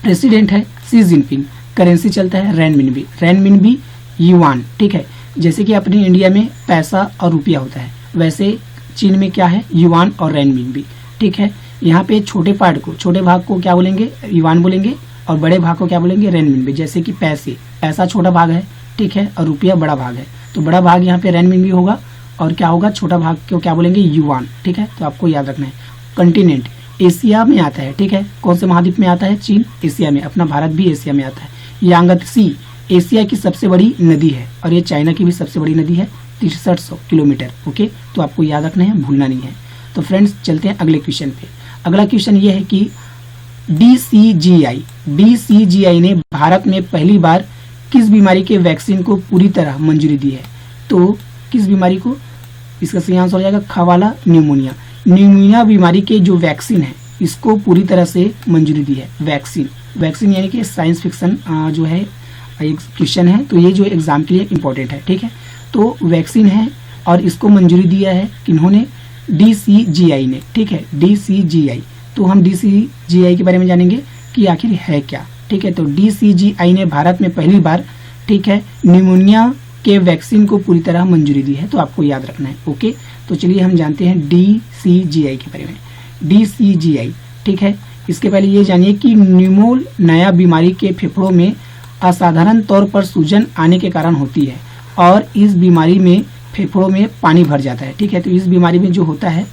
प्रेसिडेंट है शी जिनपिंग, करेंसी चलता है रेनमिनबी, रेनमिनबी युआन। ठीक है, जैसे कि अपने इंडिया में पैसा और रुपया होता है, वैसे चीन में क्या है, युआन और रेनमिनबी। ठीक है, यहाँ पे छोटे भाग को क्या बोलेंगे, युआन बोलेंगे, और बड़े भाग को क्या बोलेंगे, रेनमिनबी। जैसे कि पैसा छोटा भाग है, ठीक है, और रुपया बड़ा भाग है, तो बड़ा भाग यहाँ पे रेनमिनबी होगा, और क्या होगा, छोटा भाग को क्या बोलेंगे, युआन। ठीक है, तो आपको याद रखना है। कंटिनेंट एशिया में आता है, ठीक है, कौन से महाद्वीप में आता है, चीन एशिया में, अपना भारत भी एशिया में आता है। यांगत्सी एशिया की सबसे बड़ी नदी है, और ये चाइना की भी सबसे बड़ी नदी है, 6300 किलोमीटर। ओके, तो आपको याद रखना है, भूलना नहीं है। तो फ्रेंड्स चलते हैं अगले क्वेश्चन पे। अगला क्वेश्चन ये है कि DCGI ने भारत में पहली बार किस बीमारी के वैक्सीन को पूरी तरह मंजूरी दी है। तो किस बीमारी को, इसका सही आंसर हो जाएगा खवाला न्यूमोनिया। न्यूमोनिया बीमारी के जो वैक्सीन है इसको पूरी तरह से मंजूरी दी है। वैक्सीन यानी कि साइंस फिक्शन जो है एक क्वेश्चन है, तो ये जो एग्जाम के लिए इंपॉर्टेंट है। ठीक है, तो वैक्सीन है और इसको मंजूरी दिया है किन्होंने, DCGI ने। ठीक है, DCGI। तो हम DCGI के बारे में जानेंगे कि आखिर है क्या। ठीक है, तो DCGI ने भारत में पहली बार, ठीक है, न्यूमोनिया के वैक्सीन को पूरी तरह मंजूरी दी है, तो आपको याद रखना है। ओके, तो चलिए हम जानते हैं DCGI के बारे में। DCGI, ठीक है, इसके पहले ये जानिए कि न्यूमोनिया बीमारी के फेफड़ों में असाधारण तौर पर सूजन आने के कारण होती है, और इस बीमारी में फेफड़ों में पानी भर जाता है। ठीक है, तो इस बीमारी में जो होता है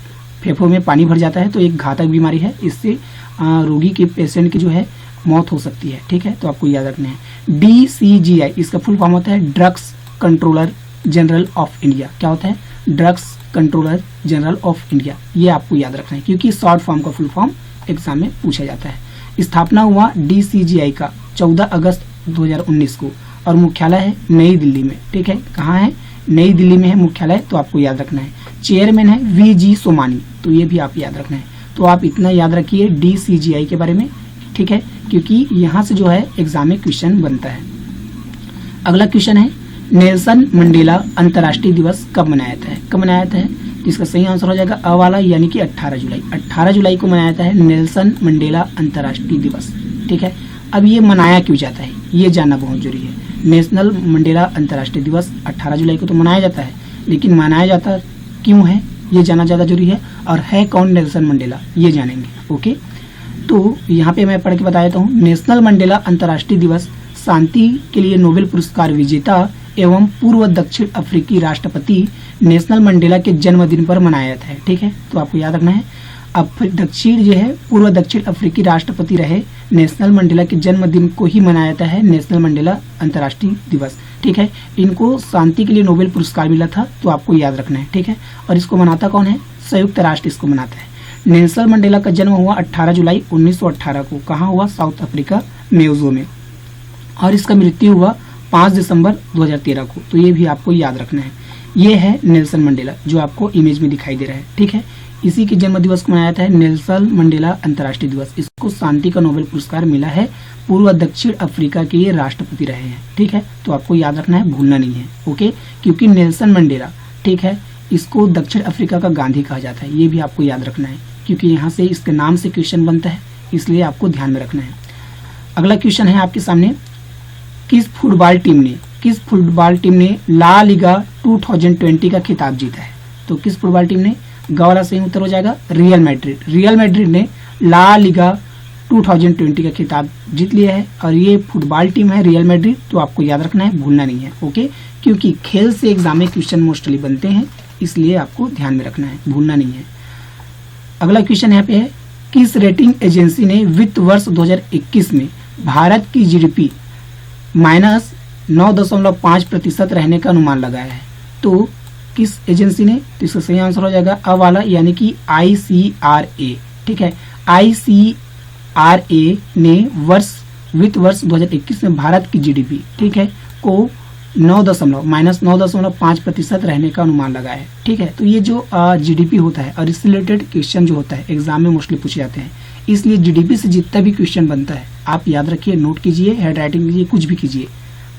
फेफड़ों में पानी भर जाता है, तो एक घातक बीमारी है, इससे रोगी के पेशेंट की जो है मौत हो सकती है। ठीक है, तो आपको याद रखना है। DCGI इसका फुल फॉर्म होता है drugs controller general of India. क्या होता है, drugs controller general of India. ये आपको याद रखना है क्योंकि शॉर्ट फॉर्म का फुल फॉर्म एग्जाम में पूछा जाता है। स्थापना हुआ DCGI का 14 अगस्त 2019 को, और मुख्यालय है नई दिल्ली में। ठीक है, कहाँ है, नई दिल्ली में है मुख्यालय, तो आपको याद रखना है। चेयरमैन है VG सोमानी, तो ये भी आप याद रखना है। तो आप इतना याद रखिए DCGI के बारे में। ठीक है, क्योंकि यहाँ से जो है एग्जाम में क्वेश्चन बनता है। अगला क्वेश्चन है नेल्सन मंडेला अंतर्राष्ट्रीय दिवस कब मनाया जाता है। कब मनाया जाता है, तो इसका सही आंसर हो जाएगा अ वाला, यानी कि 18 जुलाई। 18 जुलाई को मनाया जाता है नेल्सन मंडेला अंतर्राष्ट्रीय दिवस। ठीक है, अब ये मनाया क्यों जाता है ये जानना बहुत जरूरी है। नेशनल मंडेला अंतर्राष्ट्रीय दिवस 18 जुलाई को तो मनाया जाता है, लेकिन मनाया जाता क्यों है ये जानना ज्यादा जरूरी है। और है कौन नेल्सन मंडेला, ये जानेंगे। ओके, तो यहाँ पे मैं पढ़ के बता देता हूँ। नेशनल मंडेला अंतर्राष्ट्रीय दिवस शांति के लिए नोबेल पुरस्कार विजेता एवं पूर्व दक्षिण अफ्रीकी राष्ट्रपति नेशनल मंडेला के जन्मदिन पर मनाया जाता है। ठीक है, तो आपको याद रखना है। अब दक्षिण जो है पूर्व दक्षिण अफ्रीकी राष्ट्रपति रहे नेशनल मंडेला के जन्मदिन को ही मनाया जाता है नेशनल मंडेला अंतर्राष्ट्रीय दिवस। ठीक है, इनको शांति के लिए नोबेल पुरस्कार मिला था, तो आपको याद रखना है। ठीक है, और इसको मनाता कौन है, संयुक्त राष्ट्र इसको मनाता है। नेल्सन मंडेला का जन्म हुआ 18 जुलाई 1918 को। कहाँ हुआ, साउथ अफ्रीका मेउजो में। और इसका मृत्यु हुआ 5 दिसंबर 2013 को। तो ये भी आपको याद रखना है। ये है नेल्सन मंडेला जो आपको इमेज में दिखाई दे रहा है। ठीक है, इसी के जन्म दिवस को मनाया जाता है नेल्सन मंडेला अंतर्राष्ट्रीय दिवस। इसको शांति का नोबेल पुरस्कार मिला है, पूर्व दक्षिण अफ्रीका के ये राष्ट्रपति रहे हैं। ठीक है, तो आपको याद रखना है, भूलना नहीं है। ओके, क्योंकि नेल्सन मंडेला, ठीक है, इसको दक्षिण अफ्रीका का गांधी कहा जाता है। ये भी आपको याद रखना है क्योंकि यहाँ से इसके नाम से क्वेश्चन बनता है, इसलिए आपको ध्यान में रखना है। अगला क्वेश्चन है आपके सामने, किस फुटबॉल टीम ने ला लिगा 2020 का खिताब जीता है। तो किस फुटबॉल टीम ने, ग वाला सही उत्तर हो जाएगा रियल मैड्रिड ने ला लिगा 2020 का खिताब जीत लिया है, और ये फुटबॉल टीम है रियल मैड्रिड। तो आपको याद रखना है, भूलना नहीं है। ओके, क्योंकि खेल से एग्जाम में क्वेश्चन मोस्टली बनते हैं, इसलिए आपको ध्यान में रखना है, भूलना नहीं है। अगला क्वेश्चन यहाँ पे है, किस रेटिंग एजेंसी ने वित्त वर्ष 2021 में भारत की GDP -9.5% रहने का अनुमान लगाया है। तो किस एजेंसी ने, तो इसका सही आंसर हो जाएगा अ वाला, यानी कि ICRA। ठीक है, ICRA ने वित्त वर्ष 2021 में भारत की GDP, ठीक है, को -9.5% रहने का अनुमान लगाया है। ठीक है, तो ये जो GDP होता है और इससे रिलेटेड क्वेश्चन जो होता है एग्जाम में मोस्टली पूछे जाते हैं, इसलिए GDP से जितना भी क्वेश्चन बनता है आप याद रखिए, नोट कीजिए, हेड राइटिंग कीजिए, कुछ भी कीजिए,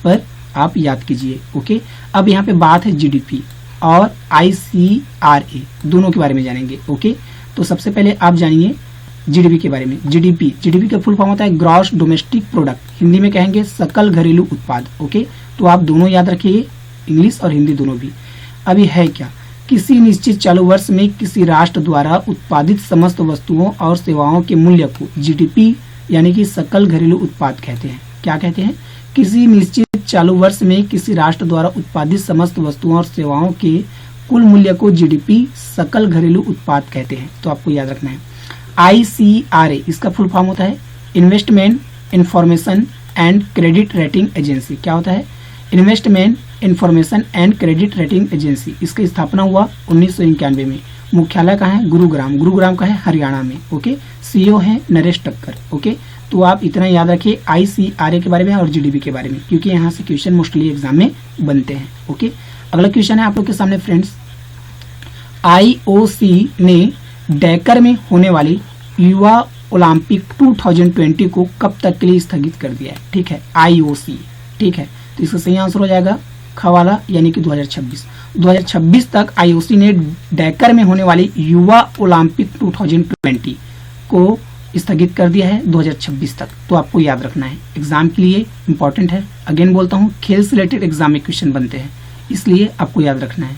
पर आप याद कीजिए। ओके, अब यहाँ पे बात है GDP और ICRA दोनों के बारे में जानेंगे। ओके, तो सबसे पहले आप जानिए GDP के बारे में। GDP का फुल फॉर्म होता है ग्रॉस डोमेस्टिक प्रोडक्ट, हिंदी में कहेंगे सकल घरेलू उत्पाद। ओके, तो आप दोनों याद रखिए, इंग्लिश और हिंदी दोनों भी। अभी है क्या, किसी निश्चित चालू वर्ष में किसी राष्ट्र द्वारा उत्पादित समस्त वस्तुओं और सेवाओं के मूल्य को जीडीपी यानी कि सकल घरेलू उत्पाद कहते हैं। क्या कहते हैं? किसी निश्चित चालू वर्ष में किसी राष्ट्र द्वारा उत्पादित समस्त वस्तुओं और सेवाओं के कुल मूल्य को जीडीपी सकल घरेलू उत्पाद कहते हैं। तो आपको याद रखना है। ICRA इसका फुल फॉर्म होता है investment information and credit rating agency. क्या होता है? Investment information and credit rating agency. इसकी स्थापना हुआ 1991 में। मुख्यालय कहाँ है? गुरुग्राम। गुरुग्राम का है हरियाणा में। ओके, CEO है नरेश टक्कर। ओके, तो आप इतना याद रखिए ICRA के बारे में और जीडीपी के बारे में, क्योंकि यहाँ से क्वेश्चन मोस्टली एग्जाम में बनते हैं। ओके, अगला क्वेश्चन है आप लोग के सामने फ्रेंड्स, IOC ने डैकर में होने वाली युवा ओलंपिक 2020 को कब तक के लिए स्थगित कर दिया है? ठीक है, IOC। ठीक है, तो इसका सही आंसर हो जाएगा खवाला यानी कि 2026। 2026 तक IOC ने डैकर में होने वाली युवा ओलंपिक 2020 को स्थगित कर दिया है 2026 तक। तो आपको याद रखना है, एग्जाम के लिए इंपॉर्टेंट है। अगेन बोलता हूँ, खेल से रिलेटेड एग्जाम में क्वेश्चन बनते हैं, इसलिए आपको याद रखना है।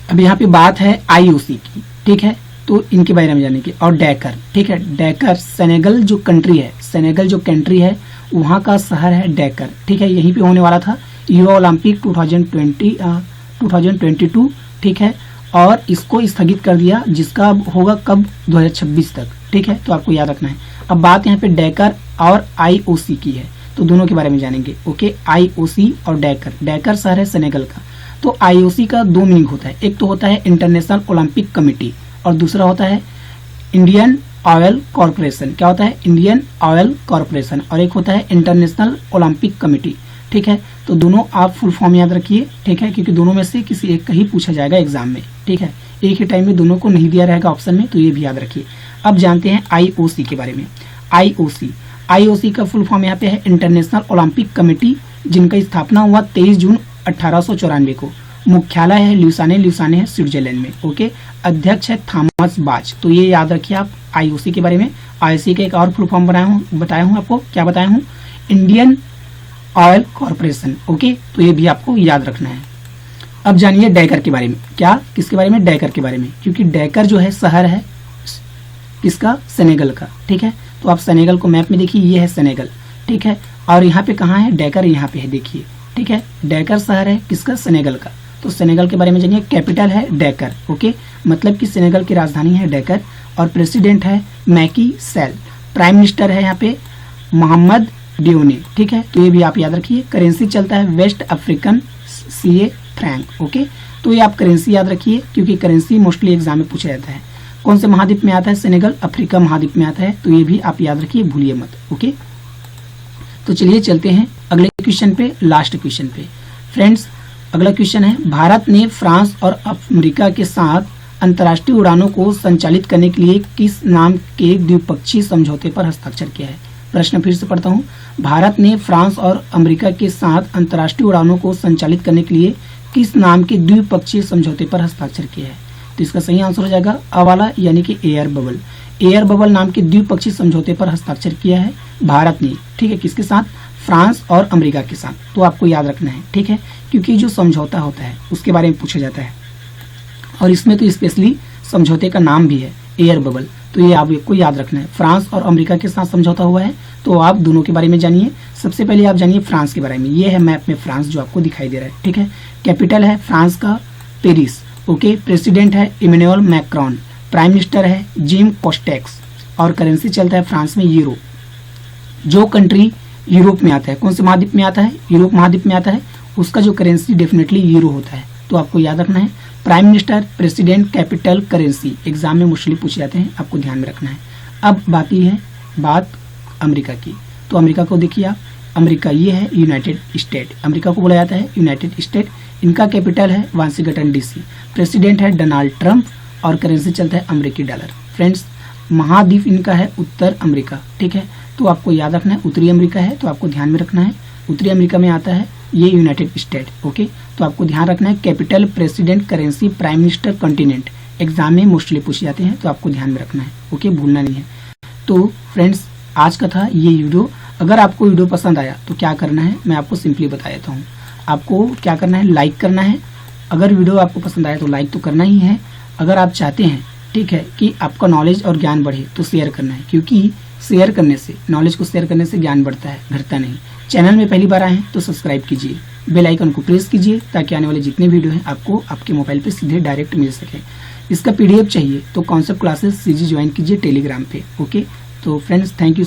अब यहाँ पे बात है IOC की। ठीक है, तो इनके बारे में जाने की। और डैकर, ठीक है, डैकर सेनेगल जो कंट्री है, सेनेगल जो कंट्री है वहाँ का शहर है डैकर। ठीक है, यहीं पे होने वाला था युवा ओलंपिक 2022। ठीक है, और इसको स्थगित कर दिया, जिसका होगा कब? 2026 तक। ठीक है, तो आपको याद रखना है। अब बात यहाँ पे डैकर और IOC की है, तो दोनों के बारे में जानेंगे। ओके, IOC और डैकर। डैकर शहर है सेनेगल का। तो IOC का दो मीनिंग होता है, एक तो होता है इंटरनेशनल ओलंपिक कमेटी और दूसरा होता है इंडियन ऑयल कॉर्पोरेशन। क्या होता है? Indian oil corporation. और एक होता है इंटरनेशनल ओलंपिक कमेटी। ठीक है, तो दोनों आप फुल फॉर्म याद रखिए। ठीक है, क्योंकि दोनों में से किसी एक का ही पूछा जाएगा एग्जाम में। ठीक है, एक ही टाइम में दोनों को नहीं दिया रहेगा ऑप्शन में, तो ये भी याद रखिए। अब जानते हैं IOC के बारे में। IOC का फुल फॉर्म यहाँ पे है इंटरनेशनल ओलंपिक कमेटी, जिनका स्थापना हुआ 23 जून 1894 को। मुख्यालय है ल्यूसाने है स्विट्जरलैंड में। ओके, अध्यक्ष है थॉमस बाच। तो ये याद रखिए आप IOC के बारे में। IOC का एक और फुल फॉर्म बताया हूँ आपको। क्या बताया हूँ? Indian oil corporation. ओके, तो ये भी आपको याद रखना है। अब जानिए डैकर के बारे में। क्या? किसके बारे में? डैकर के बारे में, क्योंकि डैकर जो है शहर है किसका? सेनेगल का। ठीक है, तो आप सेनेगल को मैप में देखिए, ये है सेनेगल। ठीक है, और यहाँ पे कहाँ है? डैकर यहाँ पे है, देखिए। ठीक है, डैकर शहर है किसका? सेनेगल का। तो सेनेगल के बारे में जानिए। कैपिटल है डैकर। ओके, मतलब कि सेनेगल की राजधानी है डैकर और प्रेसिडेंट है मैकी सैल। प्राइम मिनिस्टर है यहाँ पे मोहम्मद डियोने। ठीक है, तो ये भी आप याद रखिए। करेंसी चलता है West African CA franc. Okay, तो ये आप करेंसी याद रखिए, क्योंकि करेंसी मोस्टली एग्जाम में पूछा जाता है। कौन से महाद्वीप में आता है? सेनेगल अफ्रीका महाद्वीप में आता है, तो ये भी आप याद रखिए, भूलिए मत। ओके, तो चलिए चलते हैं अगले क्वेश्चन पे, लास्ट क्वेश्चन पे। फ्रेंड्स, अगला क्वेश्चन है, भारत ने फ्रांस और अमेरिका के साथ अंतर्राष्ट्रीय उड़ानों को संचालित करने के लिए किस नाम के द्विपक्षीय समझौते पर हस्ताक्षर किया है? प्रश्न फिर से पढ़ता हूँ। भारत ने फ्रांस और अमेरिका के साथ अंतर्राष्ट्रीय उड़ानों को संचालित करने के लिए किस नाम के द्विपक्षीय समझौते पर हस्ताक्षर किया है? तो इसका सही आंसर हो जाएगा अ वाला, यानी कि एयर बबल। एयर बबल नाम के द्विपक्षीय समझौते पर हस्ताक्षर किया है भारत ने। ठीक है, किसके साथ? फ्रांस और अमेरिका के साथ। तो आपको याद रखना है। ठीक है, क्योंकि जो समझौता होता है उसके बारे में पूछा जाता है, और इसमें तो स्पेशली समझौते का नाम भी है एयर बबल। तो ये आपको याद रखना है। फ्रांस और अमेरिका के साथ समझौता हुआ है, तो आप दोनों के बारे में जानिए। सबसे पहले आप जानिए फ्रांस के बारे में। ये है मैप में फ्रांस जो आपको दिखाई दे रहा है। ठीक है, कैपिटल है फ्रांस का पेरिस। ओके, प्रेसिडेंट है इमैनुअल मैक्रोन। प्राइम मिनिस्टर है जिम कोस्टेक्स और करेंसी चलता है फ्रांस में यूरो। जो कंट्री यूरोप में आता है, कौन से महाद्वीप में आता है? यूरोप महाद्वीप में आता है, उसका जो करेंसी डेफिनेटली यूरो होता है। तो आपको याद रखना है। Prime minister, president, capital, currency exam में मोस्टली पूछे जाते हैं, आपको ध्यान में रखना है। अब बाकी है बात अमेरिका की। तो अमेरिका को देखिए आप, अमेरिका ये है यूनाइटेड स्टेट। अमेरिका को बोला जाता है यूनाइटेड स्टेट। इनका कैपिटल है वाशिंगटन DC। प्रेसिडेंट है डोनाल्ड ट्रंप और करेंसी चलता है अमेरिकी डॉलर। फ्रेंड्स, महाद्वीप इनका है उत्तर अमेरिका। ठीक है, तो आपको याद रखना है। उत्तरी अमेरिका है, तो आपको ध्यान में रखना है। उत्तरी अमेरिका में आता है ये यूनाइटेड स्टेट। ओके, तो आपको ध्यान रखना है। Capital, president, currency, prime minister, continent exam में मोस्टली पूछे जाते हैं, तो आपको ध्यान में रखना है। ओके, भूलना नहीं है। तो फ्रेंड्स, आज का था ये वीडियो। अगर आपको वीडियो पसंद आया तो क्या करना है मैं आपको सिंपली बता देता हूँ। आपको क्या करना है, लाइक करना है। अगर वीडियो आपको पसंद आया तो लाइक तो करना ही है। अगर आप चाहते हैं ठीक है कि आपका नॉलेज और ज्ञान बढ़े तो शेयर करना है, क्योंकि शेयर करने से, नॉलेज को शेयर करने से ज्ञान बढ़ता है, घटता नहीं। चैनल में पहली बार आए हैं तो सब्सक्राइब कीजिए, बेल आइकन को प्रेस कीजिए ताकि आने वाले जितने वीडियो हैं आपको आपके मोबाइल पे सीधे डायरेक्ट मिल सके। इसका PDF चाहिए तो कॉन्सेप्ट क्लासेस CG ज्वाइन कीजिए टेलीग्राम पे। ओके, तो फ्रेंड्स थैंक यू।